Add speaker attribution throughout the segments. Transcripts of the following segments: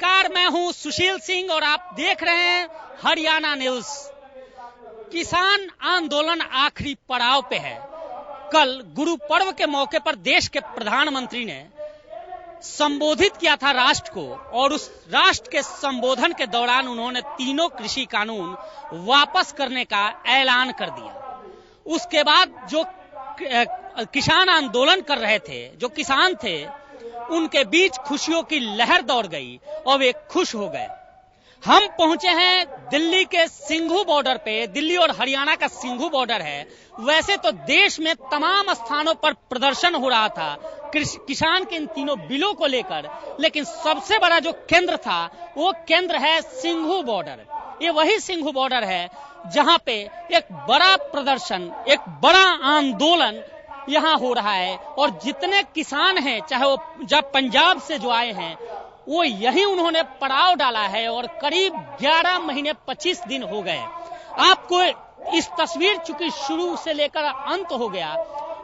Speaker 1: नमस्कार, मैं हूं सुशील सिंह और आप देख रहे हैं हरियाणा न्यूज। किसान आंदोलन आखिरी पड़ाव पे है। कल गुरु पर्व के मौके पर देश के प्रधानमंत्री ने संबोधित किया था राष्ट्र को, और उस राष्ट्र के संबोधन के दौरान उन्होंने तीनों कृषि कानून वापस करने का ऐलान कर दिया। उसके बाद जो किसान आंदोलन कर रहे थे, जो किसान थे, उनके बीच खुशियों की लहर दौड़ गई और वे खुश हो गए। हम पहुंचे हैं दिल्ली के सिंघू बॉर्डर पे। दिल्ली और हरियाणा का सिंघू बॉर्डर है। वैसे तो देश में तमाम स्थानों पर प्रदर्शन हो रहा था किसान के इन तीनों बिलों को लेकर, लेकिन सबसे बड़ा जो केंद्र था वो केंद्र है सिंघू बॉर्डर। ये वही सिंघू बॉर्डर है जहां पे एक बड़ा प्रदर्शन, एक बड़ा आंदोलन यहाँ हो रहा है। और जितने किसान हैं, चाहे वो जब पंजाब से जो आए हैं, वो यही उन्होंने पड़ाव डाला है और करीब 11 महीने 25 दिन हो गए। आपको इस तस्वीर चूंकि शुरू से लेकर अंत हो गया,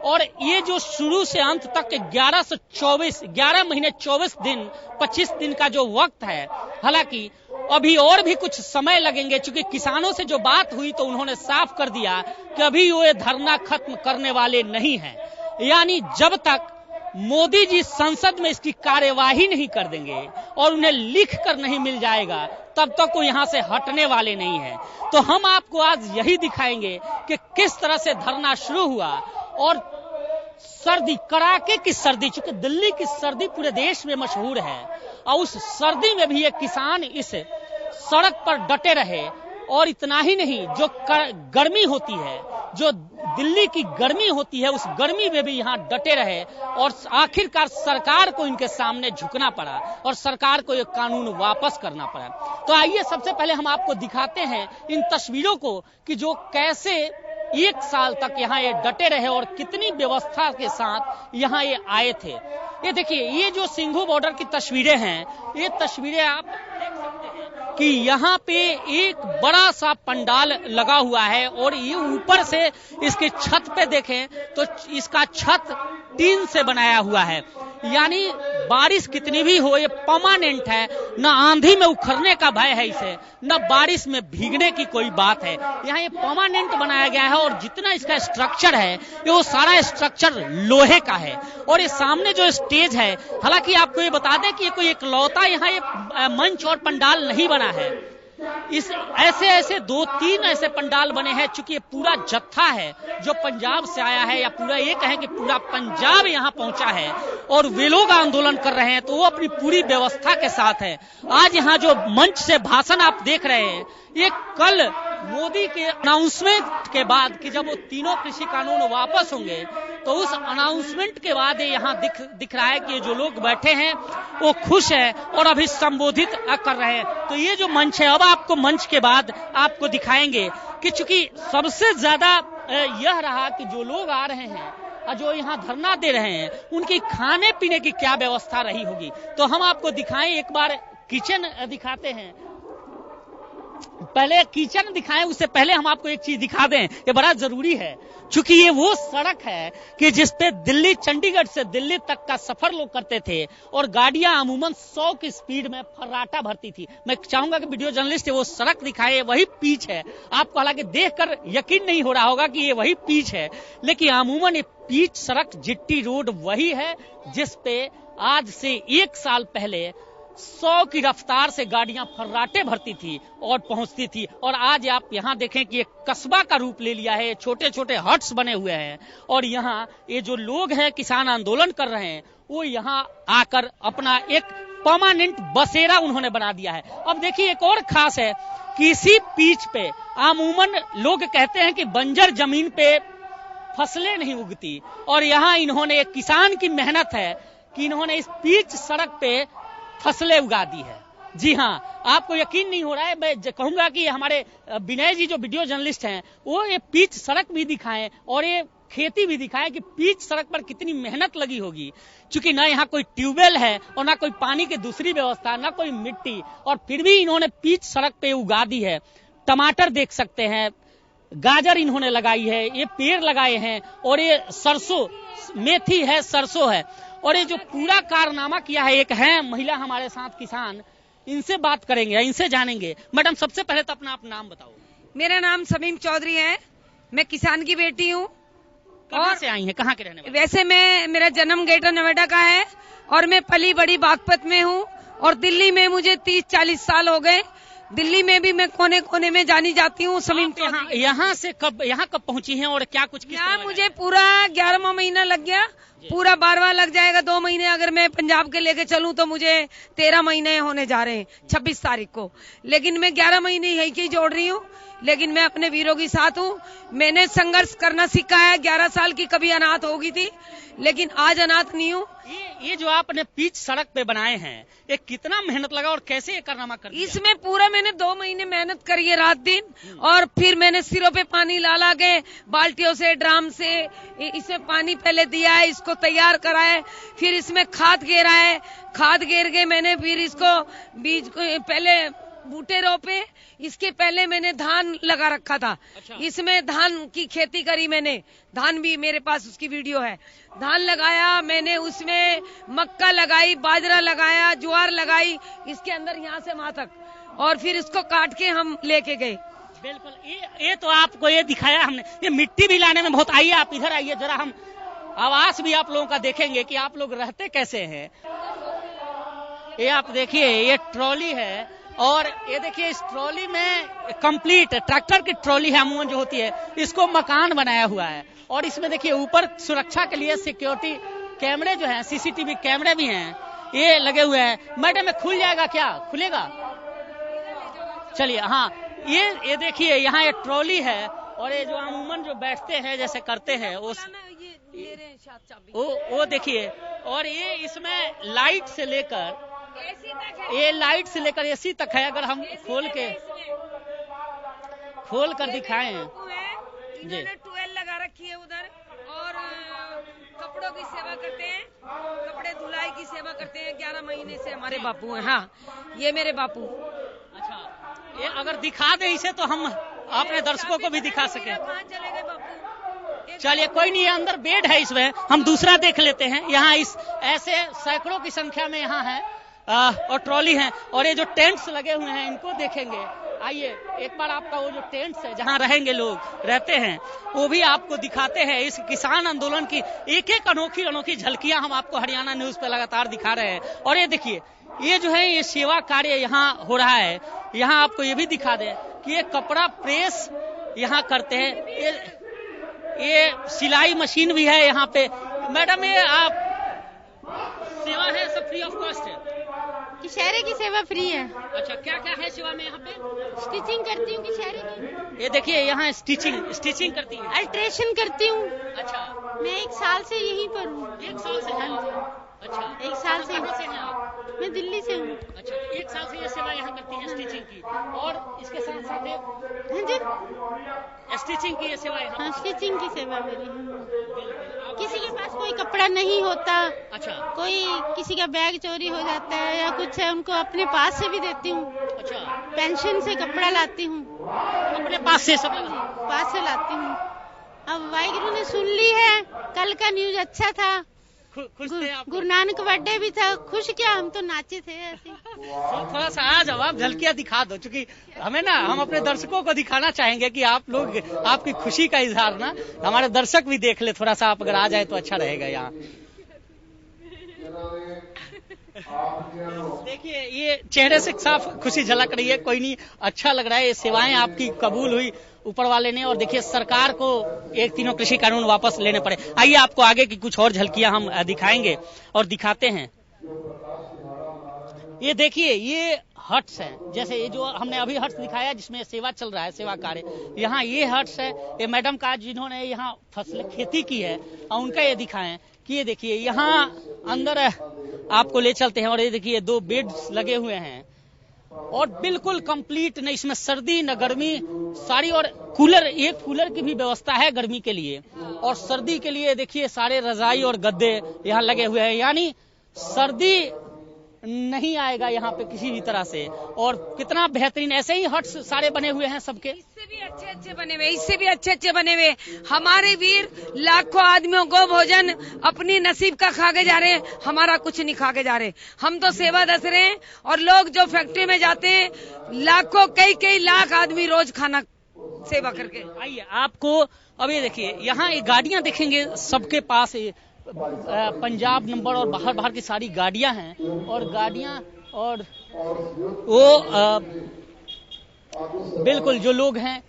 Speaker 1: और ये जो शुरू से अंत तक 11 महीने 24 दिन 25 दिन का जो वक्त है, हालांकि अभी और भी कुछ समय लगेंगे, क्योंकि किसानों से जो बात हुई तो उन्होंने साफ कर दिया कि अभी वो ये धरना खत्म करने वाले नहीं हैं। यानी जब तक मोदी जी संसद में इसकी कार्यवाही नहीं कर देंगे और उन्हें लिख कर नहीं मिल जाएगा, तब तक वो यहाँ से हटने वाले नहीं है। तो हम आपको आज यही दिखाएंगे कि किस तरह से धरना शुरू हुआ। और सर्दी, कड़ाके की सर्दी, चूंकि दिल्ली की सर्दी पूरे देश में मशहूर है, और उस सर्दी में भी ये किसान इस सड़क पर डटे रहे। और इतना ही नहीं, जो गर्मी होती है, जो दिल्ली की गर्मी होती है, उस गर्मी में भी यहाँ डटे रहे। और आखिरकार सरकार को इनके सामने झुकना पड़ा और सरकार को ये कानून वापस करना पड़ा। तो आइए सबसे पहले हम आपको दिखाते हैं इन तस्वीरों को कि जो कैसे 1 साल तक यहाँ ये डटे रहे और कितनी व्यवस्था के साथ यहाँ ये आए थे। ये देखिए, ये जो सिंघू बॉर्डर की तस्वीरें हैं, ये तस्वीरें आप देख सकते हैं कि यहाँ पे एक बड़ा सा पंडाल लगा हुआ है, और ये ऊपर से इसकी छत पे देखें तो इसका छत टीन से बनाया हुआ है। यानी बारिश कितनी भी हो, ये परमानेंट है। न आंधी में उखड़ने का भय है इसे, न बारिश में भीगने की कोई बात है। यहाँ ये परमानेंट बनाया गया है, और जितना इसका स्ट्रक्चर है, ये वो सारा स्ट्रक्चर लोहे का है। और ये सामने जो स्टेज है, हालांकि आपको ये बता दें कि ये कोई इकलौता यहाँ ये मंच और पंडाल नहीं बना है। इस ऐसे 2-3 ऐसे पंडाल बने हैं, चूंकि ये पूरा जत्था है जो पंजाब से आया है, या पूरा ये कहें कि पूरा पंजाब यहाँ पहुंचा है और वे लोग आंदोलन कर रहे हैं, तो वो अपनी पूरी व्यवस्था के साथ है। आज यहाँ जो मंच से भाषण आप देख रहे हैं, ये कल मोदी के अनाउंसमेंट के बाद कि जब वो तीनों कृषि कानून वापस होंगे, तो उस अनाउंसमेंट के बाद यहाँ दिख रहा है कि जो लोग बैठे हैं वो खुश हैं और अभी संबोधित कर रहे हैं। तो ये जो मंच है, अब आपको मंच के बाद आपको दिखाएंगे कि चूंकि सबसे ज्यादा यह रहा कि जो लोग आ रहे हैं और जो यहाँ धरना दे रहे हैं, उनकी खाने पीने की क्या व्यवस्था रही होगी। तो हम आपको दिखाएं, एक बार किचन दिखाते हैं। पहले किचन दिखाएं, उससे पहले हम आपको एक चीज दिखा दें, ये बड़ा जरूरी है, क्योंकि ये वो सड़क है कि जिसपे दिल्ली, चंडीगढ़ से दिल्ली तक का सफर लोग करते थे, और गाड़ियां अमूमन 100 की स्पीड में फर्राटा भरती थी। मैं चाहूंगा कि वीडियो जर्नलिस्ट है वो सड़क दिखाए, वही पिच है। आपको हालांकि देखकर यकीन नहीं हो रहा होगा कि ये वही पिच है, लेकिन अमूमन ये पिच सड़क, जिट्टी रोड वही है जिसपे आज से 1 साल पहले 100 की रफ्तार से गाड़ियां फर्राटे भरती थी और पहुंचती थी। और आज आप यहाँ देखें कि एक कस्बा का रूप ले लिया है, छोटे छोटे हट्स बने हुए हैं, और यहाँ ये जो लोग हैं किसान आंदोलन कर रहे हैं, वो यहाँ आकर अपना एक परमानेंट बसेरा उन्होंने बना दिया है। अब देखिए, एक और खास है कि इसी पीच पे अमूमन लोग कहते हैं कि बंजर जमीन पे फसलें नहीं उगती, और यहाँ इन्होंने, एक किसान की मेहनत है कि इन्होंने इस पीच सड़क पे फसलें उगा दी है। जी हाँ, आपको यकीन नहीं हो रहा है, मैं कहूंगा कि हमारे विनय जी जो वीडियो जर्नलिस्ट हैं, वो ये पीच सड़क भी दिखाएं और ये खेती भी दिखाएं कि पीच सड़क पर कितनी मेहनत लगी होगी। क्योंकि ना यहाँ कोई ट्यूबवेल है और ना कोई पानी की दूसरी व्यवस्था, ना कोई मिट्टी, और फिर भी इन्होंने पीच सड़क पे उगा दी है। टमाटर देख सकते हैं, गाजर इन्होंने लगाई है, ये पेड़ लगाए हैं, और ये सरसों, मेथी है, सरसों है। और ये जो पूरा कारनामा किया है, एक है महिला हमारे साथ किसान, इनसे बात करेंगे, इनसे जानेंगे। मैडम सबसे पहले तो अपना आप नाम बताओ।
Speaker 2: मेरा नाम समीम चौधरी है, मैं किसान की बेटी हूँ।
Speaker 1: कहाँ से आई हैं, कहाँ के रहने वाले?
Speaker 2: वैसे मेरा जन्म ग्रेटर नोएडा का है और मैं पली बड़ी बागपत में हूँ और दिल्ली में मुझे 30-40 साल हो गए। दिल्ली में भी मैं कोने कोने में जानी जाती हूँ। समीम
Speaker 1: यहाँ से यहाँ कब पहुँची हैं और क्या कुछ?
Speaker 2: यहाँ मुझे पूरा 11वां महीना लग गया, पूरा 12वां लग जाएगा। 2 महीने अगर मैं पंजाब के लेके चलूं तो मुझे 13 महीने होने जा रहे हैं 26 तारीख को। लेकिन मैं 11 महीने यही की जोड़ रही हूँ, लेकिन मैं अपने वीरों के साथ हूँ। मैंने संघर्ष करना सीखा है। 11 साल की कभी अनाथ हो गई थी, लेकिन आज अनाथ नहीं हूँ।
Speaker 1: ये जो आपने पिच सड़क पे बनाए हैं, ये कितना मेहनत लगा और कैसे ये कारनामा कर दिया?
Speaker 2: इसमें पूरा मैंने 2 महीने मेहनत करी है, रात दिन। और फिर मैंने सिरों पे पानी ला के बाल्टियों से, ड्राम से इसमें पानी पहले दिया है, इसको तैयार करा है, फिर इसमें खाद गेरा है। खाद गेर के मैंने फिर इसको बीज को पहले बूटे रोपे। इसके पहले मैंने धान लगा रखा था।
Speaker 1: अच्छा।
Speaker 2: इसमें धान की खेती करी मैंने, धान भी मेरे पास उसकी वीडियो है। धान लगाया मैंने, उसमें मक्का लगाई, बाजरा लगाया, ज्वार लगाई, इसके अंदर यहाँ से वहां तक, और फिर इसको काट के हम लेके गए।
Speaker 1: बिल्कुल, ये तो आपको ये दिखाया हमने। ये मिट्टी भी लाने में बहुत, आइए आप इधर आइए जरा, हम आवास भी आप लोगों का देखेंगे कि आप लोग रहते कैसे हैं। ये आप देखिए, ये ट्रॉली है और ये देखिए इस ट्रॉली में कंप्लीट ट्रैक्टर की ट्रॉली है अमूमन जो होती है, इसको मकान बनाया हुआ है। और इसमें देखिए ऊपर सुरक्षा के लिए सिक्योरिटी कैमरे जो हैं, सीसीटीवी कैमरे भी हैं, ये लगे हुए हैं। मैडम ये खुल जाएगा क्या? खुलेगा? चलिए, हाँ, ये देखिए यहाँ ये ट्रॉली है और ये जो अमूमन जो बैठते हैं जैसे करते हैं वो देखिए। और ये इसमें लाइट से लेकर एसी तक है। अगर हम खोल कर दिखाएं जी।
Speaker 2: टुवेल लगा रखी है उधर, और कपड़ों की सेवा करते हैं, कपड़े धुलाई की सेवा करते हैं। 11 महीने से हमारे बापू हैं। हाँ, ये मेरे बापू।
Speaker 1: अच्छा, ये अगर दिखा दे इसे तो हम अपने दर्शकों को भी दिखा सके।
Speaker 2: कहाँ चले गए बापू?
Speaker 1: चलिए, कोई नहीं, अंदर बेड है, इसमें हम दूसरा देख लेते हैं। यहाँ इस ऐसे सैकड़ों की संख्या में यहाँ है और ट्रॉली है, और ये जो टेंट्स लगे हुए हैं इनको देखेंगे। आइए एक बार आपका वो जो टेंट्स है जहाँ रहेंगे लोग रहते हैं वो भी आपको दिखाते हैं। इस किसान आंदोलन की एक एक अनोखी झलकियां हम आपको हरियाणा न्यूज पे लगातार दिखा रहे हैं। और ये देखिए, ये जो है ये सेवा कार्य यहाँ हो रहा है। यहाँ आपको ये भी दिखा दें कि ये कपड़ा प्रेस यहाँ करते हैं, ये सिलाई मशीन भी है यहाँ पे। मैडम, ये आप सेवा है सब फ्री ऑफ कॉस्ट है?
Speaker 3: किशहरे की सेवा फ्री है।
Speaker 1: अच्छा, क्या क्या है सेवा में यहाँ पे?
Speaker 3: स्टिचिंग करती हूँ किशहरे की।
Speaker 1: ये देखिए यहाँ स्टिचिंग करती है,
Speaker 3: अल्ट्रेशन करती हूँ।
Speaker 1: अच्छा,
Speaker 3: मैं 1 साल से यहीं पर हूँ।
Speaker 1: 1 साल से हैं? अच्छा,
Speaker 3: 1 साल से।
Speaker 1: कहाँ से हैं आप?
Speaker 3: मैं दिल्ली से हूँ।
Speaker 1: अच्छा, 1 साल से ये सेवा यहाँ करती है स्टिचिंग की, और इसके साथ साथ
Speaker 3: हाँ जी,
Speaker 1: स्टिचिंग की ये सेवा यहाँ?
Speaker 3: हाँ, स्टिचिंग की सेवा मेरी। किसी के पास कोई कपड़ा नहीं होता,
Speaker 1: अच्छा,
Speaker 3: कोई किसी का बैग चोरी हो जाता है या कुछ है, उनको अपने पास से भी देती हूँ।
Speaker 1: अच्छा,
Speaker 3: पेंशन से कपड़ा लाती हूँ,
Speaker 1: अपने पास से सब
Speaker 3: पास से लाती हूँ। अब वाहिगुरु ने सुन ली है। कल का न्यूज अच्छा था,
Speaker 1: खुश थे आप?
Speaker 3: गुरु नानक बर्थडे भी था। खुश क्या, हम तो नाचे थे ऐसे।
Speaker 1: थोड़ा सा आ जाओ, आप झलकियां दिखा दो, क्योंकि हमें ना, हम अपने दर्शकों को दिखाना चाहेंगे कि आप लोग, आपकी खुशी का इजहार ना हमारे दर्शक भी देख ले। थोड़ा सा आप अगर आ जाए तो अच्छा रहेगा यहाँ। देखिए, ये चेहरे से साफ खुशी झलक रही है। कोई नहीं, अच्छा लग रहा है। ये सेवाएं आपकी कबूल हुई ऊपर वाले ने, और देखिए सरकार को एक 3 कृषि कानून वापस लेने पड़े। आइए आपको आगे की कुछ और झलकियां हम दिखाएंगे और दिखाते हैं। ये देखिए, ये हट्स हैं, जैसे ये जो हमने अभी हट्स दिखाया जिसमें सेवा चल रहा है, सेवा कार्य। यहाँ ये हट्स है, ये मैडम का जिन्होंने यहाँ फसल खेती की है, और उनका ये दिखाएं कि ये देखिए यहाँ अंदर आपको ले चलते हैं। और ये देखिए 2 बेड्स लगे हुए हैं और बिल्कुल कंप्लीट, न इसमें सर्दी न गर्मी सारी, और कूलर, एक कूलर की भी व्यवस्था है गर्मी के लिए, और सर्दी के लिए देखिए सारे रजाई और गद्दे यहाँ लगे हुए हैं। यानी सर्दी नहीं आएगा यहाँ पे किसी भी तरह से। और कितना बेहतरीन ऐसे ही हट्स सारे बने हुए हैं सबके,
Speaker 2: इससे भी अच्छे बने हुए, इससे भी अच्छे बने हुए। हमारे वीर लाखों आदमियों को भोजन अपनी नसीब का खा के जा रहे हैं, हमारा कुछ नहीं खा के जा रहे। हम तो सेवा दस रहे हैं और लोग जो फैक्ट्री में जाते हैं लाखों कई लाख आदमी रोज खाना सेवा करके।
Speaker 1: आइए आपको अब ये देखिए यहाँ ये गाड़ियां देखेंगे, सबके पास पंजाब नंबर और बाहर की सारी गाड़ियां हैं और गाड़ियां और वो बिल्कुल जो लोग हैं,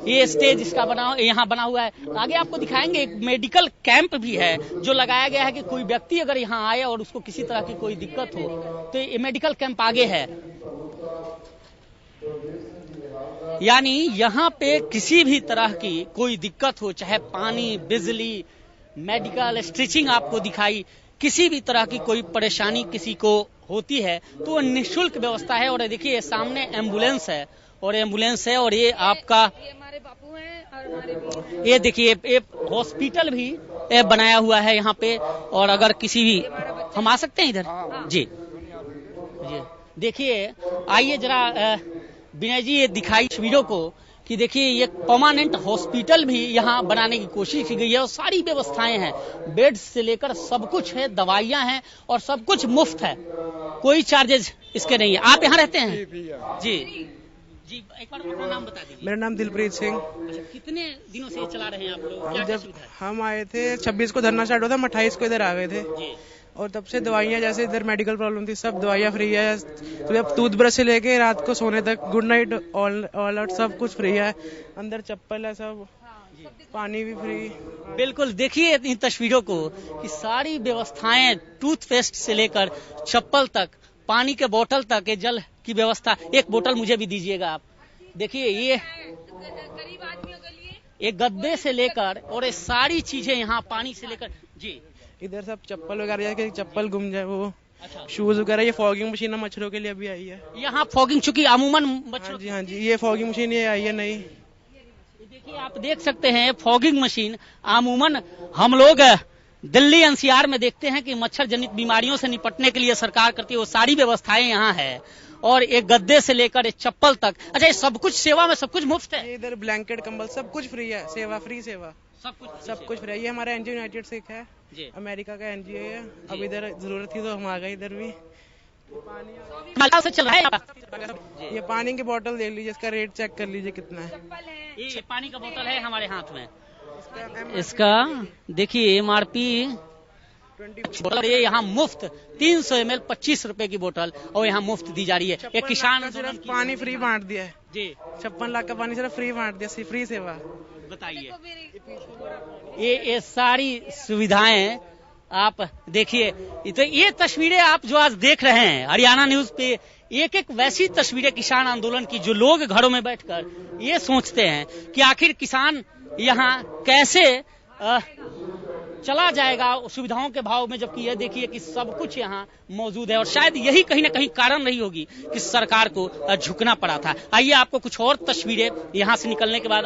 Speaker 1: ये स्टेज इसका यहाँ बना हुआ है। आगे आपको दिखाएंगे एक मेडिकल कैंप भी है जो लगाया गया है कि कोई व्यक्ति अगर यहाँ आए और उसको किसी तरह की कोई दिक्कत हो तो ये मेडिकल कैंप आगे है। यानी यहाँ पे किसी भी तरह की कोई दिक्कत हो, चाहे पानी, बिजली, मेडिकल, स्टिचिंग आपको दिखाई, किसी भी तरह की कोई परेशानी किसी को होती है तो निःशुल्क व्यवस्था है। और देखिए सामने एम्बुलेंस है और ये आपका
Speaker 2: ये हमारे बापू हैं और हमारे
Speaker 1: ये देखिए ये हॉस्पिटल भी बनाया हुआ है यहाँ पे। और अगर किसी भी हम आ सकते हैं इधर जी देखिए, आइए जरा विनय जी ये दिखाई तस्वीरों को कि देखिए ये परमानेंट हॉस्पिटल भी यहाँ बनाने की कोशिश की गई है और सारी व्यवस्थाएं हैं, बेड से लेकर सब कुछ है, दवाइयां हैं और सब कुछ मुफ्त है, कोई चार्जेज इसके नहीं है। आप यहाँ रहते हैं? जी जी, एक बार अपना नाम बता दीजिए।
Speaker 4: मेरा नाम दिलप्रीत सिंह।
Speaker 1: अच्छा, कितने दिनों से ये चला रहे हैं आप लोग? क्या
Speaker 4: जब हम आए थे 26 को धरना स्टार्ट हुआ था, हम 28 को इधर आ गए थे
Speaker 1: जी।
Speaker 4: और तब से दवाइयाँ, जैसे इधर मेडिकल प्रॉब्लम थी, सब दवाइयाँ फ्री है। तो अब टूथब्रश से लेके रात को सोने तक, गुड नाइट, ऑल आउट सब कुछ फ्री है। अंदर चप्पल है, सब पानी भी फ्री।
Speaker 1: बिल्कुल देखिए इन तस्वीरों को कि सारी व्यवस्थाएं, टूथपेस्ट से लेकर चप्पल तक, पानी के बोतल तक, ये जल की व्यवस्था। एक बोतल मुझे भी दीजिएगा आप। देखिए ये
Speaker 2: गरीब आदमियों के लिए
Speaker 1: एक गद्दे से लेकर और ये सारी चीजें यहाँ, पानी से लेकर जी।
Speaker 4: इधर सब चप्पल वगैरह, जैसे चप्पल गुम जाए वो,
Speaker 1: अच्छा,
Speaker 4: शूज वगैरह। ये फॉगिंग मशीन मच्छरों के लिए भी आई है
Speaker 1: यहाँ फॉगिंग, चूंकि अमूमन बच्चों
Speaker 4: हाँ जी, ये फॉगिंग मशीन ये आई है नई।
Speaker 1: देखिए आप देख सकते हैं फॉगिंग मशीन अमूमन हम लोग दिल्ली एनसीआर में देखते हैं कि मच्छर जनित बीमारियों से निपटने के लिए सरकार करती है, वो सारी व्यवस्थाएं यहाँ है। और एक गद्दे से लेकर एक चप्पल तक, अच्छा ये सब कुछ सेवा में, सब कुछ मुफ्त है।
Speaker 4: ये इधर ब्लैंकेट, कंबल सब कुछ फ्री है, सेवा फ्री सेवा सब कुछ फ्री है। ये हमारा एनजीओ यूनाइटेड से है जी, अमेरिका का एनजीओ है। अब इधर जरूरत थी तो हम आ गए इधर भी।
Speaker 1: से चल रहा है।
Speaker 4: ये पानी की बोतल देख लीजिए, इसका रेट चेक कर लीजिए कितना है।
Speaker 1: ये पानी का बोतल है हमारे हाथ में, इसका देखिए MRP बोतल, ये यहाँ मुफ्त 300 ml 25 रुपए की बोतल और यहाँ मुफ्त दी जा रही है। एक किसान
Speaker 4: सिर्फ पानी फ्री बांट दिया है
Speaker 1: जी,
Speaker 4: 56 लाख का पानी सिर्फ फ्री बांट दिया, फ्री सेवा।
Speaker 1: बताइए ये सारी सुविधाएं आप देखिए। तो ये तस्वीरें आप जो आज देख रहे हैं हरियाणा न्यूज पे, एक वैसी तस्वीरें किसान आंदोलन की जो लोग घरों में बैठकर ये सोचते हैं कि आखिर किसान यहाँ कैसे चला जाएगा सुविधाओं के भाव में, जबकि यह देखिए कि सब कुछ यहाँ मौजूद है। और शायद यही कहीं ना कहीं कारण रही होगी कि सरकार को झुकना पड़ा था। आइए आपको कुछ और तस्वीरें यहाँ से निकलने के बाद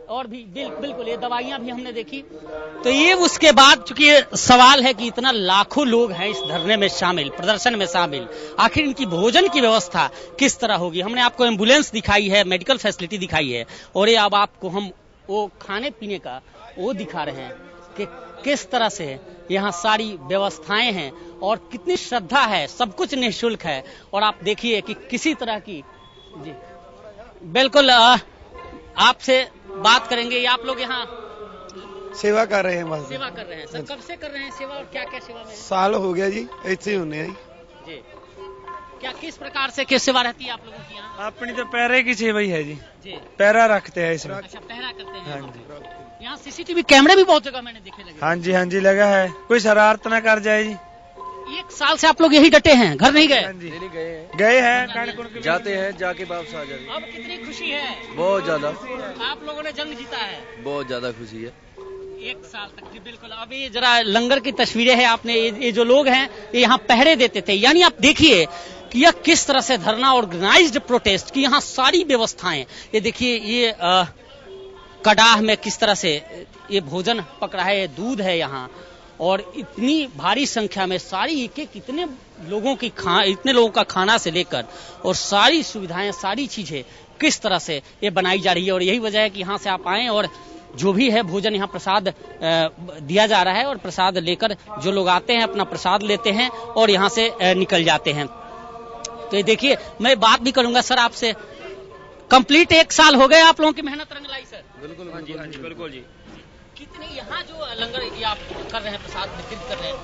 Speaker 1: और भी बिल्कुल ये दवाइयां भी हमने देखी। तो ये उसके बाद, चूंकि ये सवाल है कि इतना लाखों लोग हैं इस धरने में शामिल, प्रदर्शन में शामिल, आखिर इनकी भोजन की व्यवस्था किस तरह होगी। हमने आपको एम्बुलेंस दिखाई है, मेडिकल फैसिलिटी दिखाई है और ये अब आपको हम वो खाने पीने का वो दिखा रहे हैं कि किस तरह से यहाँ सारी व्यवस्थाएं हैं और कितनी श्रद्धा है, सब कुछ निःशुल्क है। और आप देखिए कि किसी तरह की जी बिल्कुल आपसे बात करेंगे। आप लोग यहाँ
Speaker 5: सेवा कर रहे हैं, बस
Speaker 1: सेवा कर रहे हैं सर। कब से कर रहे हैं सेवा और क्या क्या सेवा में?
Speaker 5: साल हो गया जी, ऐसे ही होने
Speaker 1: जी। क्या किस प्रकार से क्या सेवा रहती है आप लोगों की यहाँ?
Speaker 4: अपनी तो पैरे की सेवा ही है जी,
Speaker 5: पैरा रखते हैं इसमें।
Speaker 1: अच्छा, पहरा करते हैं।
Speaker 5: हाँ जी,
Speaker 1: यहाँ CCTV कैमरे भी बहुत जगह मैंने देखे लगे।
Speaker 5: हाँ जी लगा है, कोई शरारत ना कर जाए जी।
Speaker 1: 1 साल से आप लोग यही डटे हैं, घर नहीं गए?
Speaker 5: हाँ जी, गए हैं,
Speaker 6: जाते हैं, जाके वापस आ जाते हैं।
Speaker 1: अब कितनी खुशी है?
Speaker 6: बहुत ज्यादा,
Speaker 1: आप लोगों ने जंग जीता है।
Speaker 6: बहुत ज्यादा खुशी है।
Speaker 1: 1 साल तक जी बिल्कुल। अभी जरा लंगर की तस्वीरें हैं आपने, ये जो लोग हैं ये यहाँ पहरे देते थे। यानी आप देखिए कि यह किस तरह से धरना, ऑर्गेनाइज्ड प्रोटेस्ट की यहाँ सारी व्यवस्थाएं। ये देखिए ये कड़ाह में किस तरह से ये भोजन पक रहा है, दूध है यहाँ और इतनी भारी संख्या में सारी एक इतने लोगों का खाना से लेकर और सारी सुविधाएं, सारी चीजें किस तरह से ये बनाई जा रही है। और यही वजह है कि यहाँ से आप आए और जो भी है भोजन यहाँ प्रसाद दिया जा रहा है और प्रसाद लेकर जो लोग आते हैं अपना प्रसाद लेते हैं और यहाँ से निकल जाते हैं। तो ये देखिए, मैं बात भी करूंगा सर आपसे। कंप्लीट 1 साल हो गए आप लोगों की मेहनत रंग लाई सर?
Speaker 6: बिल्कुल जी, बिल्कुल जी।
Speaker 1: कितने यहाँ जो लंगर ये आप कर रहे हैं, प्रसाद वितरित कर रहे हैं,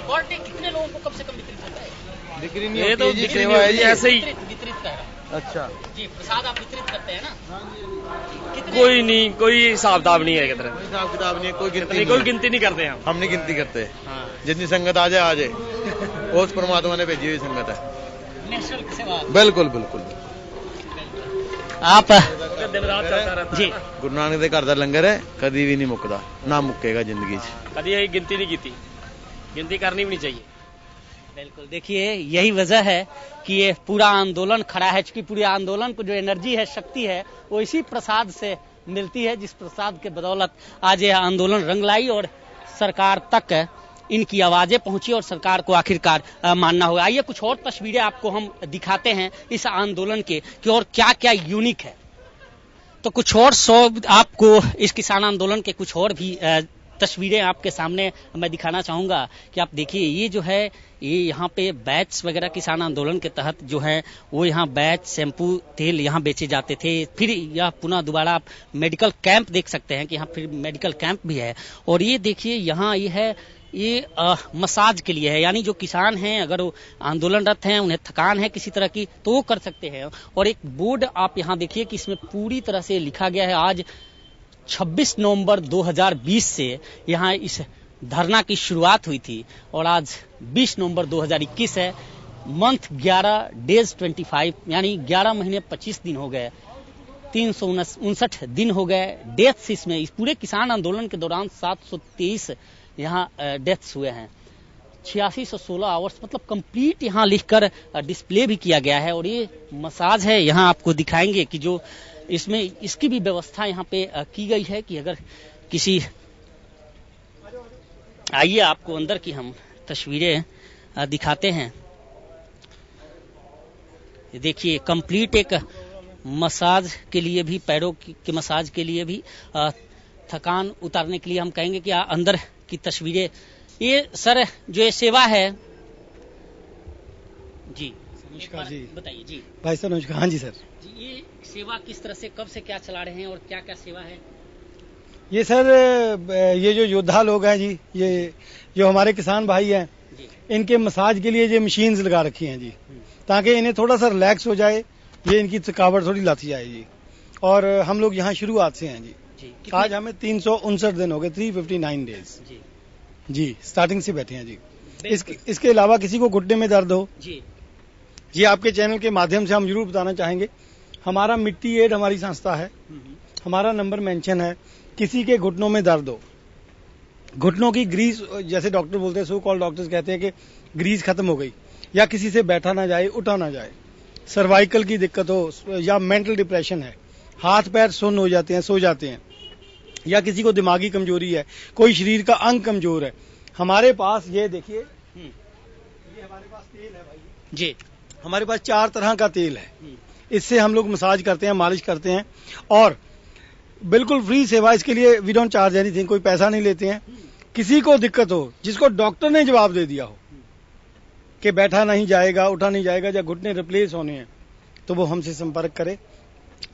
Speaker 1: पर डे कितने लोगों को कम से कम वितरित होता है?
Speaker 6: बिक्री नहीं होती जी, सेवा है जी, ऐसे ही
Speaker 1: वितरित कर रहा हूं।
Speaker 6: अच्छा
Speaker 1: जी, प्रसाद आप वितरित करते हैं ना?
Speaker 5: कोई नहीं, कोई हिसाब किताब नहीं है, कितना
Speaker 6: हिसाब किताब नहीं है, कोई
Speaker 5: गिनती नहीं करते हैं
Speaker 6: हम नहीं गिनती करते।
Speaker 1: हाँ।
Speaker 6: जितनी संगत आ जाए वो उस परमात्मा ने भेजी हुई संगत है।
Speaker 1: निःशुल्क सेवा।
Speaker 6: बिल्कुल बिल्कुल।
Speaker 1: आप
Speaker 5: दिन रात चलता रहता
Speaker 1: जी,
Speaker 6: गुरु नानक दे घर दा लंगर है, कभी भी नहीं मुकदा, ना मुकेगा जिंदगी च।
Speaker 5: कभी यही गिनती नहीं की, गिनती करनी भी नहीं चाहिए।
Speaker 1: बिल्कुल। देखिए, यही वजह है कि ये पूरा आंदोलन खड़ा है, क्योंकि पूरे आंदोलन को जो एनर्जी है, शक्ति है, वो इसी प्रसाद से मिलती है, जिस प्रसाद के बदौलत आज ये आंदोलन रंग लाई और सरकार तक इनकी आवाजें पहुंची और सरकार को आखिरकार मानना होगा। आइए कुछ और तस्वीरें आपको हम दिखाते हैं इस आंदोलन के कि और क्या क्या यूनिक है। तो कुछ और आपको इस किसान आंदोलन के कुछ और भी तस्वीरें आपके सामने मैं दिखाना चाहूंगा कि आप देखिए, ये जो है ये यहाँ पे बैच वगैरह किसान आंदोलन के तहत जो है वो यहाँ बैच, शैम्पू, तेल यहाँ बेचे जाते थे। फिर यह पुनः दोबारा आप मेडिकल कैंप देख सकते हैं कि यहाँ फिर मेडिकल कैंप भी है। और ये देखिए, यहाँ ये मसाज के लिए है, यानी जो किसान हैं अगर वो आंदोलनरत हैं, उन्हें थकान है किसी तरह की, तो वो कर सकते हैं। और एक बोर्ड आप यहाँ देखिए कि इसमें पूरी तरह से लिखा गया है, आज 26 नवंबर 2020 से यहाँ इस धरना की शुरुआत हुई थी और आज 20 नवंबर 2021 है। मंथ 11 डेज 25, यानी 11 महीने 25 दिन हो गए, 359 दिन हो गए। डेथ्स इसमें इस पूरे किसान आंदोलन के दौरान 723 यहाँ डेथ्स हुए हैं। 8616 आवर्स मतलब कंप्लीट यहाँ लिखकर डिस्प्ले भी किया गया है। और ये मसाज है, यहाँ आपको दिखाएंगे कि जो इसमें इसकी भी व्यवस्था यहाँ पे की गई है कि अगर किसी, आइए आपको अंदर की हम तस्वीरें दिखाते हैं। देखिए, कंप्लीट एक मसाज के लिए भी, पैरों के मसाज के लिए भी, थकान उतारने के लिए हम कहेंगे कि अंदर की तस्वीरें। ये सर जो ये सेवा है जी,
Speaker 7: नमस्कार जी,
Speaker 1: बताइए जी।
Speaker 7: भाई सर नमस्कार। हाँ जी सर
Speaker 1: जी, ये सेवा किस तरह से, कब से क्या चला रहे हैं और क्या क्या सेवा है?
Speaker 7: ये सर ये जो योद्धा लोग हैं जी, ये जो हमारे किसान भाई हैं, इनके मसाज के लिए ये मशीन्स लगा रखी हैं जी, ताकि इन्हें थोड़ा सा रिलैक्स हो जाए, ये इनकी थकावट थोड़ी लाती जाए जी। और हम लोग यहाँ शुरुआत से हैं जी। आज हमें 359 दिन हो गए, 359 डेज जी, स्टार्टिंग से बैठे हैं जी। इसके अलावा किसी को घुटने में दर्द हो
Speaker 1: जी,
Speaker 7: ये आपके चैनल के माध्यम से हम जरूर बताना चाहेंगे। हमारा मिट्टी एड हमारी संस्था है, हमारा नंबर मेंशन है। किसी के घुटनों में दर्द हो, घुटनों की ग्रीस, जैसे डॉक्टर बोलते हैं, सो कॉल डॉक्टर्स कहते हैं कि ग्रीस खत्म हो गई, या किसी से बैठा ना जाए, उठा ना जाए, सर्वाइकल की दिक्कत हो, या मेंटल डिप्रेशन है, हाथ पैर सुन्न हो जाते हैं, सो जाते हैं, या किसी को दिमागी कमजोरी है, कोई शरीर का अंग कमजोर है, हमारे पास ये देखिए, ये हमारे पास तेल है भाई
Speaker 1: जी।
Speaker 7: हमारे पास 4 तरह का तेल है। इससे हम लोग मसाज करते हैं, मालिश करते हैं, और बिल्कुल फ्री सेवा। इसके लिए वी डोंट चार्ज एनीथिंग, कोई पैसा नहीं लेते हैं। किसी को दिक्कत हो, जिसको डॉक्टर ने जवाब दे दिया हो कि बैठा नहीं जाएगा, उठा नहीं जाएगा, या घुटने रिप्लेस होने हैं, तो वो हमसे संपर्क करे।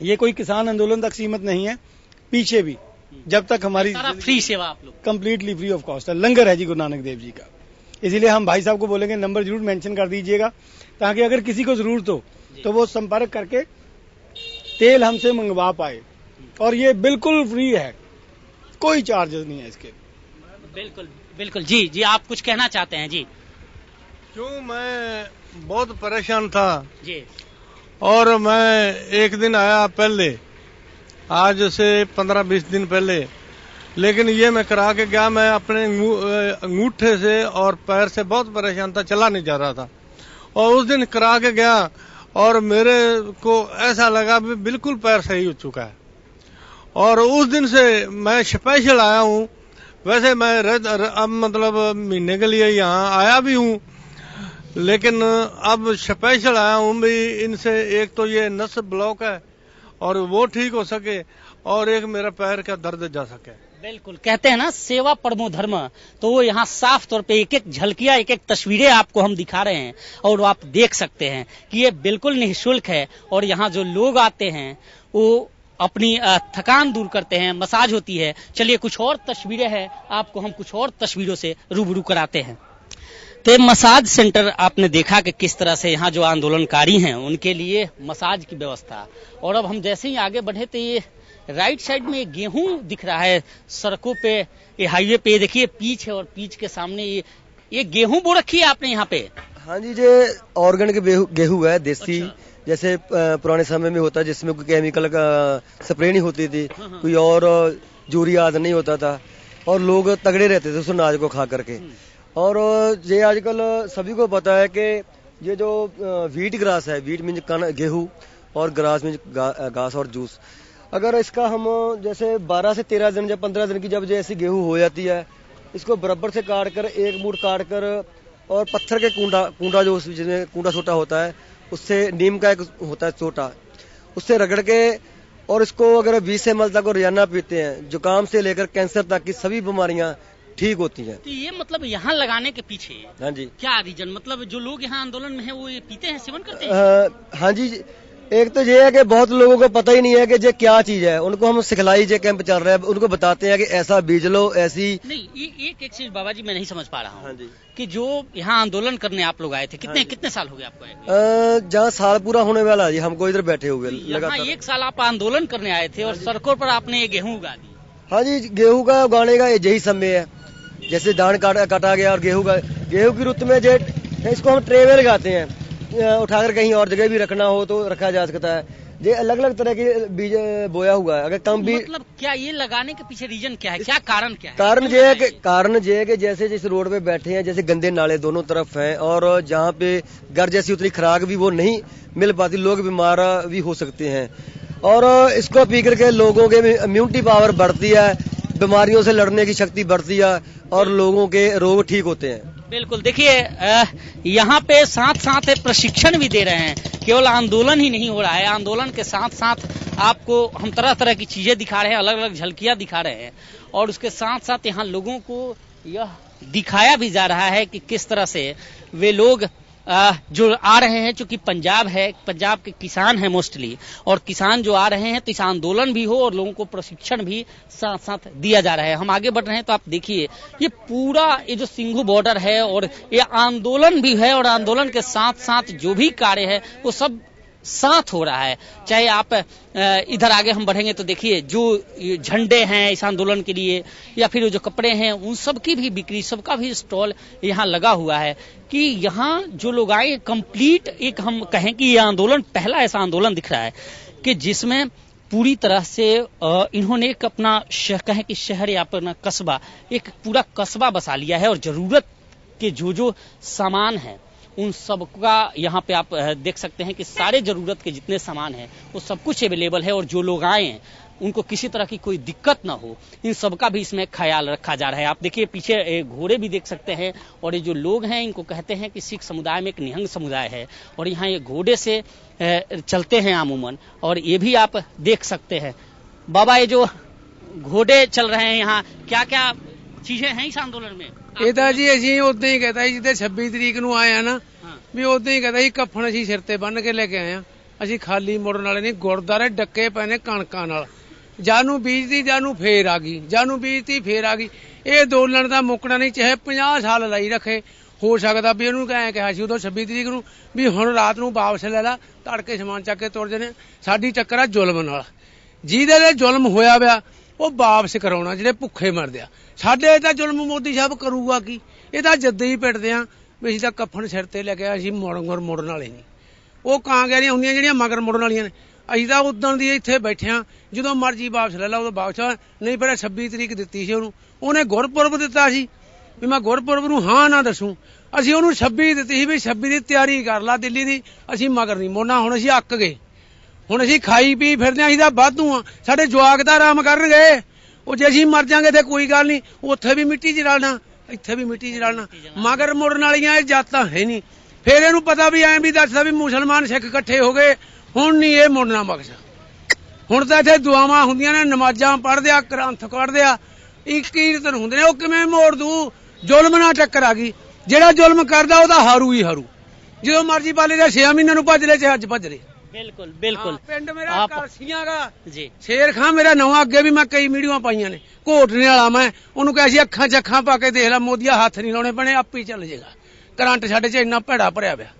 Speaker 7: ये कोई किसान आंदोलन तक सीमित नहीं है, पीछे भी जब तक हमारी
Speaker 1: फ्री सेवा आप लोग
Speaker 7: कंप्लीटली फ्री ऑफ कॉस्ट है। लंगर है जी गुरु नानक देव जी का। इसीलिए हम भाई साहब को बोलेंगे नंबर जरूर मेंशन कर दीजिएगा, ताकि अगर किसी को जरूरत हो तो वो संपर्क करके तेल हमसे मंगवा पाए। और ये बिल्कुल फ्री है, कोई चार्जेस नहीं है इसके।
Speaker 1: बिल्कुल बिल्कुल जी। जी, आप कुछ कहना चाहते हैं जी?
Speaker 8: क्यों, मैं बहुत परेशान था
Speaker 1: जी,
Speaker 8: और मैं एक दिन आया पहले, आज से 15-20 दिन पहले, लेकिन ये मैं करा के गया। मैं अपने अंगूठे से और पैर से बहुत परेशान था, चला नहीं जा रहा था, और उस दिन करा के गया और मेरे को ऐसा लगा भी बिल्कुल पैर सही हो चुका है। और उस दिन से मैं स्पेशल आया हूँ वैसे मैं अब मतलब महीने के लिए यहाँ आया भी हूँ, लेकिन अब स्पेशल आया हूँ भी इनसे। एक तो ये नस ब्लॉक है और वो ठीक हो सके, और एक मेरा पैर का दर्द जा सके।
Speaker 1: बिल्कुल, कहते हैं ना सेवा परमो धर्म, तो वो यहाँ साफ तौर पे एक एक झलकियां, एक एक तस्वीरें आपको हम दिखा रहे हैं और आप देख सकते हैं कि ये बिल्कुल निःशुल्क है। और यहाँ जो लोग आते हैं वो अपनी थकान दूर करते हैं, मसाज होती है। चलिए कुछ और तस्वीरें हैं, आपको हम कुछ और तस्वीरों से रूबरू कराते हैं। तो मसाज सेंटर आपने देखा कि किस तरह से यहाँ जो आंदोलनकारी हैं उनके लिए मसाज की व्यवस्था। और अब हम जैसे ही आगे बढ़े तो ये राइट साइड में गेहूं दिख रहा है सड़कों पे, ये हाईवे पे देखिए पीच है और पीच के सामने ये गेहूं बो रखी है आपने यहाँ पे।
Speaker 9: हाँ जी, ये ऑर्गेनिक गेहूं है, देसी। अच्छा। जैसे पुराने समय में होता जिसमें कोई केमिकल का स्प्रे नहीं होती थी, कोई और यूरिया आदि नहीं होता था, और लोग तगड़े रहते थे उस अनाज को खा करके। और ये आजकल सभी को पता है कि ये जो व्हीट ग्रास है, व्हीट मीन्स गेहूं और ग्रास मीन्स घास और जूस, अगर इसका हम जैसे 12 से 13 दिन या 15 दिन की जब जैसी गेहूं हो जाती है, इसको बराबर से काट कर, एक मूठ काट कर, और पत्थर के कूंडा जो जिसमें कूंडा छोटा होता है, उससे नीम का एक होता है छोटा, उससे रगड़ के, और इसको अगर 20 ml तक रोजाना पीते हैं, जुकाम से लेकर कैंसर तक की सभी बीमारियां ठीक होती हैं।
Speaker 1: तो ये मतलब यहाँ लगाने के पीछे
Speaker 9: हाँ जी
Speaker 1: क्या रीजन, मतलब जो लोग यहाँ आंदोलन में है वो ये पीते हैं, सेवन करते हैं?
Speaker 9: हाँ जी, एक तो ये है कि बहुत लोगों को पता ही नहीं है कि ये क्या चीज है। उनको हम सिखलाई जे कैंप चल रहा है, उनको बताते हैं कि ऐसा बीज लो, ऐसी
Speaker 1: नहीं। एक चीज बाबा जी मैं नहीं समझ पा रहा हूँ। हाँ जी, कि जो यहाँ आंदोलन करने आप लोग आए थे, कितने साल हो गए आपको?
Speaker 9: जहाँ साल पूरा होने वाला है, हमको इधर बैठे हुए
Speaker 1: लगातार 1 साल आप आंदोलन करने आए थे और सड़कों पर आपने ये गेहूँ उगा दी।
Speaker 9: हाँ जी, गेहूँ का उगाने का यही समय है। जैसे धान काटा गया और गेहूं की रुत में जो इसको हम ट्रे में लगाते हैं, उठाकर कहीं और जगह भी रखना हो तो रखा जा सकता है। ये अलग अलग तरह के बीज बोया हुआ है। अगर कम भी
Speaker 1: मतलब क्या ये लगाने के पीछे रीजन क्या है, क्या कारण क्या है?
Speaker 9: कारण ये है कि जैसे जिस रोड पे बैठे हैं, जैसे गंदे नाले दोनों तरफ हैं, और जहाँ पे घर जैसी उतनी खुराक भी वो नहीं मिल पाती, लोग बीमार भी हो सकते हैं। और इसको पी करके लोगों के इम्यूनिटी पावर बढ़ती है, बीमारियों से लड़ने की शक्ति बढ़ती है, और लोगों के रोग ठीक होते हैं।
Speaker 1: बिल्कुल, देखिए यहाँ पे साथ साथ प्रशिक्षण भी दे रहे हैं। केवल आंदोलन ही नहीं हो रहा है, आंदोलन के साथ साथ आपको हम तरह तरह की चीजें दिखा रहे हैं, अलग अलग झलकियां दिखा रहे हैं, और उसके साथ साथ यहाँ लोगों को यह दिखाया भी जा रहा है कि किस तरह से वे लोग जो आ रहे हैं, चूंकि पंजाब है, पंजाब के किसान है मोस्टली, और किसान जो आ रहे हैं तो इस आंदोलन भी हो और लोगों को प्रशिक्षण भी साथ साथ दिया जा रहा है। हम आगे बढ़ रहे हैं तो आप देखिए ये पूरा ये जो सिंघू बॉर्डर है, और ये आंदोलन भी है, और आंदोलन के साथ साथ जो भी कार्य है वो सब साथ हो रहा है। चाहे आप इधर आगे हम बढ़ेंगे तो देखिए जो झंडे हैं इस आंदोलन के लिए, या फिर जो कपड़े हैं उन सब की भी बिक्री, सबका भी स्टॉल यहाँ लगा हुआ है। कि यहाँ जो लोग आए कंप्लीट, एक हम कहें कि ये आंदोलन पहला ऐसा आंदोलन दिख रहा है कि जिसमें पूरी तरह से इन्होंने एक अपना कहें कि शहर या अपना कस्बा, एक पूरा कस्बा बसा लिया है, और जरूरत के जो सामान है उन सब का यहाँ पे आप देख सकते हैं कि सारे जरूरत के जितने सामान हैं वो सब कुछ अवेलेबल है, और जो लोग आए हैं उनको किसी तरह की कोई दिक्कत ना हो, इन सब का भी इसमें ख्याल रखा जा रहा है। आप देखिए पीछे घोड़े भी देख सकते हैं, और ये जो लोग हैं इनको कहते हैं कि सिख समुदाय में एक निहंग समुदाय है, और यहाँ ये घोड़े से चलते हैं अमूमन, और ये भी आप देख सकते हैं। बाबा ये जो घोड़े चल रहे हैं यहाँ, क्या क्या चीजें हैं इस आंदोलन में?
Speaker 10: ਇਹਦਾ ਜੀ ਅਸੀਂ ਉਦਾਂ ਹੀ ਕਹਤਾ ਜੀ, ਜਿੱਦੇ 26 ਤਰੀਕ ਨੂੰ ਆਏ ਆ ਨਾ, ਵੀ ਉਦਾਂ ਹੀ ਕਹਤਾ ਜੀ ਕਫਨ ਅਸੀਂ ਸਿਰ ਤੇ ਬੰਨ ਕੇ ਲੈ ਕੇ ਆਏ ਆ। ਅਸੀਂ ਖਾਲੀ ਮੁੜਨ ਵਾਲੇ ਨਹੀਂ, ਗੁਰਦਾਰੇ ਡੱਕੇ ਪਏ ਨੇ ਕਣਕਾਂ ਨਾਲ। ਜਾਨੂੰ ਬੀਜਦੀ ਜਾਨੂੰ ਫੇਰ ਆ ਗਈ, ਜਾਨੂੰ ਬੀਜਦੀ ਫੇਰ ਆ ਗਈ। ਇਹ ਅੰਦੋਲਨ ਦਾ ਮੁੱਕਣਾ ਨਹੀਂ, ਚਾਹੇ 50 ਸਾਲ ਲਈ ਰੱਖੇ। ਹੋ ਸਕਦਾ ਵੀ ਇਹਨੂੰ ਐਂ ਕਿਹਾ ਸੀ ਉਦੋਂ 26 ਤਰੀਕ ਨੂੰ ਵੀ ਹੁਣ ਰਾਤ ਨੂੰ ਵਾਪਸ ਲੈ ਲਾ, ਤੜਕੇ ਸਮਾਨ ਚੱਕ ਕੇ ਤੁਰ ਜਨੇ। ਸਾਡੀ ਚੱਕਰ ਆ ਜ਼ੁਲਮ ਨਾਲ, ਜਿਹਦੇ ਤੇ ਜ਼ੁਲਮ ਹੋਇਆ ਪਿਆ ਉਹ ਵਾਪਸ ਕਰਾਉਣਾ, ਜਿਹੜੇ ਭੁੱਖੇ ਮਰਦੇ ਆ। ਸਾਡੇ ਤਾਂ ਜ਼ੁਲਮ ਮੋਦੀ ਸਾਹਿਬ ਕਰੂਗਾ ਕੀ, ਇਹ ਤਾਂ ਜੱਦੇ ਹੀ ਪਿੱਟਦੇ ਆ ਵੀ ਅਸੀਂ ਤਾਂ ਕਫਨ ਸਿਰ ਤੇ ਲੈ ਕੇ ਆਏ, ਅਸੀਂ ਮੁੜਨ ਵਾਲੇ ਨਹੀਂ। ਉਹ ਕਾਂਗਿਆਰੀਆਂ ਹੁੰਦੀਆਂ ਜਿਹੜੀਆਂ ਮਗਰ ਮੁੜਨ ਵਾਲੀਆਂ ਨੇ। ਅਸੀਂ ਤਾਂ ਉਦੋਂ ਦੀ ਇੱਥੇ ਬੈਠੇ ਆ, ਜਦੋਂ ਮਰਜ਼ੀ ਵਾਪਸ ਲੈ ਲਾ ਉਦੋਂ ਵਾਪਸ। ਨਹੀਂ ਪਹਿਲਾਂ 26 ਤਰੀਕ ਦਿੱਤੀ ਸੀ ਉਹਨੂੰ, ਉਹਨੇ ਗੁਰਪੁਰਬ ਦਿੱਤਾ ਸੀ ਵੀ ਮੈਂ ਗੁਰਪੁਰਬ ਨੂੰ ਹਾਂ ਨਾ ਦੱਸੂ। ਅਸੀਂ ਉਹਨੂੰ 26 ਦਿੱਤੀ ਸੀ ਵੀ 26 ਦੀ ਤਿਆਰੀ ਕਰ ਲਾ ਦਿੱਲੀ ਦੀ, ਅਸੀਂ ਮਗਰ ਨਹੀਂ ਮੁੜਨਾ। ਹੁਣ ਅਸੀਂ ਅੱਕ ਗਏ, ਹੁਣ ਅਸੀਂ ਖਾਈ ਪੀ ਫਿਰਦੇ ਆ, ਅਸੀਂ ਤਾਂ ਵਾਧੂ ਆ, ਸਾਡੇ ਜਵਾਕ ਤਾਂ ਆਰਾਮ ਕਰਨਗੇ। ਉਹ ਜੇ ਅਸੀਂ ਮਰ ਜਾਾਂਗੇ ਤੇ ਕੋਈ ਗੱਲ ਨਹੀਂ, ਉੱਥੇ ਵੀ ਮਿੱਟੀ 'ਚ ਰਲਣਾ, ਇੱਥੇ ਵੀ ਮਿੱਟੀ 'ਚ ਰਲਣਾ। ਮਗਰ ਮੁੜਨ ਵਾਲੀਆਂ ਇਹ ਜਾਤਾਂ ਹੈ ਨਹੀਂ। ਫਿਰ ਇਹਨੂੰ ਪਤਾ ਵੀ ਐਂ ਵੀ ਦੱਸਦਾ ਵੀ ਮੁਸਲਮਾਨ ਸਿੱਖ ਇਕੱਠੇ ਹੋ ਗਏ, ਹੁਣ ਨਹੀਂ ਇਹ ਮੁੜਨਾ ਬਖਸ਼ਾ। ਹੁਣ ਤਾਂ ਇੱਥੇ ਦੁਆਵਾਂ ਹੁੰਦੀਆਂ ਨੇ, ਨਮਾਜ਼ਾਂ ਪੜ੍ਹਦੇ ਆ, ਗ੍ਰੰਥ ਪੜ੍ਹਦੇ ਆ, ਕੀਰਤਨ ਹੁੰਦੇ ਨੇ। ਉਹ ਕਿਵੇਂ ਮੋੜ ਦੂ? ਜ਼ੁਲਮ ਨਾਲ ਟੱਕਰ ਆ ਗਈ। ਜਿਹੜਾ ਜ਼ੁਲਮ ਕਰਦਾ ਉਹਦਾ ਹਾਰੂ ਹੀ ਹਾਰੂ। ਜਦੋਂ ਮਰਜੀ ਪਾਲੇ ਦਾ 6 ਮਹੀਨਿਆਂ ਨੂੰ ਭੱਜ ਲੈ, ਚਾਹੇ ਅੱਜ ਭੱਜ ਲੈ।
Speaker 1: बिल्कुल बिल्कुल।
Speaker 10: पिंड मेरा कालसियां गा जी, शेर खां मेरा नवा, अगे भी मैं कई वीडियो पाइया ने। घोटने वाला मैं उन्होंने कहा सी अखां च अखां पा के देख ला, मोदिया हाथ नहीं लाने पैने, आप ही चल जाएगा। करंट साडे च इन्ना भैड़ा भरिया पिया।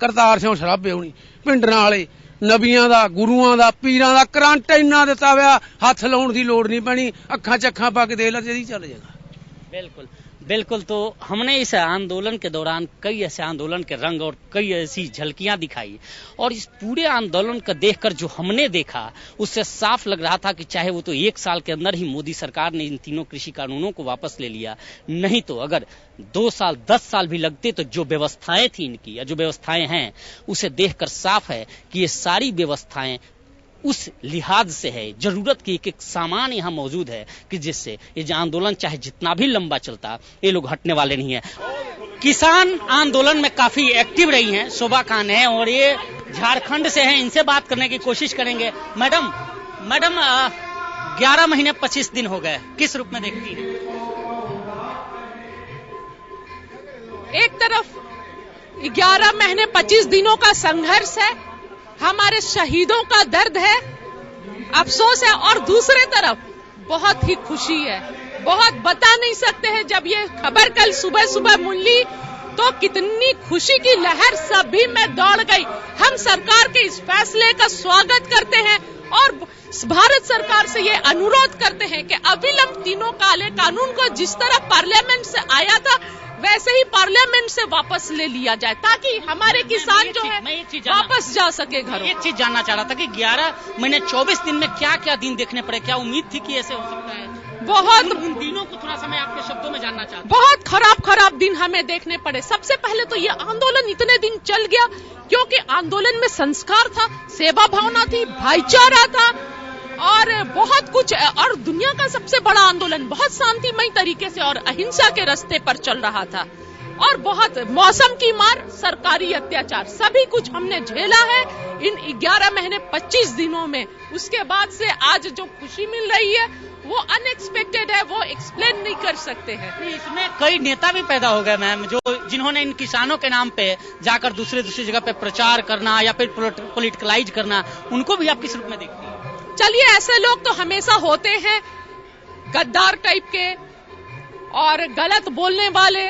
Speaker 10: करतार सिंह सराभे होनी, पिंडरां वाले, नबियां दा, गुरुआं दा, पीरां दा करंट इन्ना दिता होया, हथ लाउण दी लोड़ नहीं पैनी, अखां च अखां पा के देख ला, जदी चल जाएगा।
Speaker 1: बिल्कुल बिल्कुल। तो हमने इस आंदोलन के दौरान कई ऐसे आंदोलन के रंग और कई ऐसी झलकियां दिखाई, और इस पूरे आंदोलन को देखकर जो हमने देखा उससे साफ लग रहा था कि चाहे वो तो 1 साल के अंदर ही मोदी सरकार ने इन तीनों कृषि कानूनों को वापस ले लिया, नहीं तो अगर 2 साल 10 साल भी लगते तो जो व्यवस्थाएं थी इनकी, या जो व्यवस्थाएं हैं, उसे देखकर साफ है कि ये सारी व्यवस्थाएं उस लिहाज से है, जरूरत की एक सामान यहाँ मौजूद है कि जिससे ये जो आंदोलन चाहे जितना भी लंबा चलता, ये लोग हटने वाले नहीं है। किसान आंदोलन में काफी एक्टिव रही हैं शोभा खान है, और ये झारखंड से हैं, इनसे बात करने की कोशिश करेंगे। मैडम 11 महीने 25 दिन हो गए, किस रूप में देखती हैं?
Speaker 11: एक तरफ 11 महीने 25 दिनों का संघर्ष है, हमारे शहीदों का दर्द है, अफसोस है, और दूसरे तरफ बहुत ही खुशी है। बहुत बता नहीं सकते हैं। जब ये खबर कल सुबह सुबह मिली तो कितनी खुशी की लहर सभी में दौड़ गई। हम सरकार के इस फैसले का स्वागत करते हैं और भारत सरकार से ये अनुरोध करते हैं कि अविलंब तीनों काले कानून को जिस तरह पार्लियामेंट से आया था वैसे ही पार्लियामेंट से वापस ले लिया जाए, ताकि हमारे किसान जो है वापस जा सके घरों।
Speaker 1: एक चीज जानना चाह रहा था कि 11 महीने 24 दिन में क्या क्या दिन देखने पड़े, क्या उम्मीद थी कि ऐसे हो सकता है?
Speaker 11: बहुत
Speaker 1: उन दिनों को थोड़ा सा मैं आपके शब्दों में जानना चाहता हूँ।
Speaker 11: बहुत खराब दिन हमें देखने पड़े। सबसे पहले तो ये आंदोलन इतने दिन चल गया क्योंकि आंदोलन में संस्कार था, सेवा भावना थी, भाईचारा था, और बहुत कुछ, और दुनिया का सबसे बड़ा आंदोलन बहुत शांतिमय तरीके से और अहिंसा के रास्ते पर चल रहा था, और बहुत मौसम की मार, सरकारी अत्याचार, सभी कुछ हमने झेला है इन 11 महीने 25 दिनों में। उसके बाद से आज जो खुशी मिल रही है वो अनएक्सपेक्टेड है, वो एक्सप्लेन नहीं कर सकते हैं।
Speaker 1: इसमें कई नेता भी पैदा हो गए मैम, जो जिन्होंने इन किसानों के नाम पे जाकर दूसरी जगह पे प्रचार करना या फिर पॉलिटिकलाइज करना, उनको भी आप किस रूप में देखती हैं?
Speaker 11: चलिए, ऐसे लोग तो हमेशा होते हैं, गद्दार टाइप के और गलत बोलने वाले,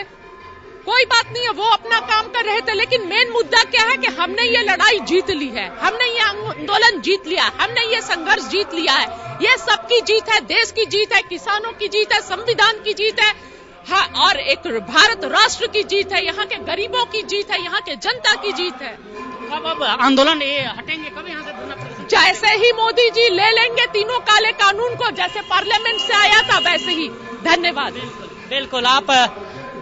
Speaker 11: कोई बात नहीं है, वो अपना काम कर रहे थे। लेकिन मेन मुद्दा क्या है कि हमने ये लड़ाई जीत ली है, हमने ये आंदोलन जीत लिया है, हमने ये संघर्ष जीत लिया है। ये सबकी जीत है, देश की जीत है, किसानों की जीत है, संविधान की जीत है, हाँ, और एक भारत राष्ट्र की जीत है, यहाँ के गरीबों की जीत है, यहाँ के जनता की जीत है।
Speaker 1: अब आंदोलन ये हटेंगे कब यहाँ से?
Speaker 11: जैसे ही मोदी जी ले लेंगे तीनों काले कानून को, जैसे पार्लियामेंट से आया था वैसे ही। धन्यवाद।
Speaker 1: बिल्कुल आप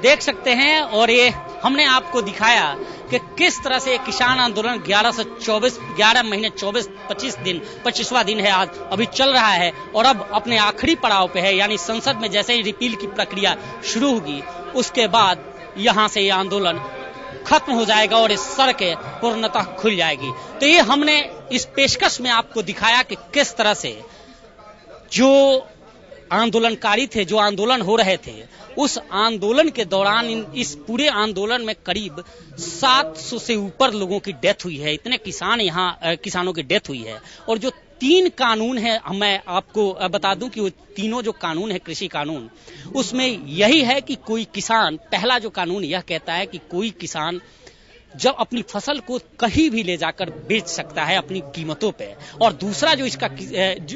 Speaker 1: देख सकते हैं, और ये हमने आपको दिखाया कि किस तरह से किसान आंदोलन 11 महीने 25 दिन 25वां दिन है आज, अभी चल रहा है, और अब अपने आखिरी पड़ाव पे है। यानी संसद में जैसे ही रिपील की प्रक्रिया शुरू होगी उसके बाद यहाँ से ये आंदोलन खत्म हो जाएगा और इस सड़कें पूर्णतः खुल जाएगी। तो ये हमने इस पेशकश में आपको दिखाया कि किस तरह से जो आंदोलनकारी थे, जो आंदोलन हो रहे थे, उस आंदोलन के दौरान इस पूरे आंदोलन में करीब 700 से ऊपर लोगों की डेथ हुई है। इतने किसानों की डेथ हुई है। और जो 3 कानून है, मैं आपको बता दूं कि वो तीनों जो कानून है कृषि कानून, उसमें यही है कि कोई किसान, पहला जो कानून यह कहता है कि कोई किसान जब अपनी फसल को कहीं भी ले जाकर बेच सकता है अपनी कीमतों पे, और दूसरा जो इसका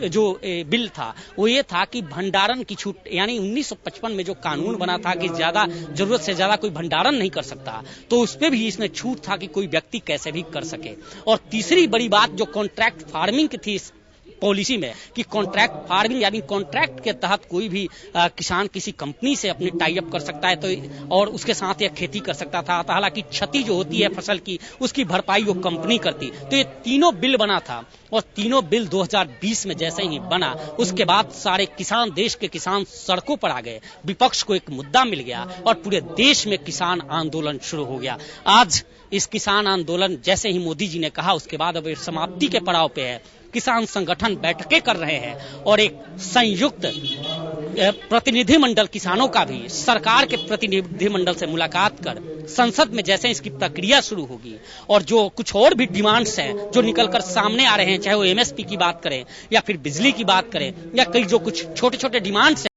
Speaker 1: जो बिल था वो ये था कि भंडारण की छूट, यानी 1955 में जो कानून बना था कि ज्यादा जरूरत से ज्यादा कोई भंडारण नहीं कर सकता, तो उस पे भी इसमें छूट था कि कोई व्यक्ति कैसे भी कर सके। और तीसरी बड़ी बात जो कॉन्ट्रैक्ट फार्मिंग की थी पॉलिसी में कि कॉन्ट्रैक्ट फार्मिंग यानी कॉन्ट्रैक्ट के तहत कोई भी किसान किसी कंपनी से अपनी टाई अप कर सकता है तो और उसके साथ यह खेती कर सकता था। हालांकि क्षति जो होती है फसल की उसकी भरपाई वो कंपनी करती। तो ये तीनों बिल बना था और तीनों बिल 2020 में जैसे ही बना उसके बाद सारे किसान, देश के किसान सड़कों पर आ गए, विपक्ष को एक मुद्दा मिल गया और पूरे देश में किसान आंदोलन शुरू हो गया। आज इस किसान आंदोलन जैसे ही मोदी जी ने कहा उसके बाद अब समाप्ति के पड़ाव पे है। किसान संगठन बैठकें कर रहे हैं और एक संयुक्त प्रतिनिधिमंडल किसानों का भी सरकार के प्रतिनिधिमंडल से मुलाकात कर संसद में जैसे इसकी प्रक्रिया शुरू होगी और जो कुछ और भी डिमांड्स हैं जो निकलकर सामने आ रहे हैं, चाहे वो एमएसपी की बात करें या फिर बिजली की बात करें या कई जो कुछ छोटे छोटे डिमांड्स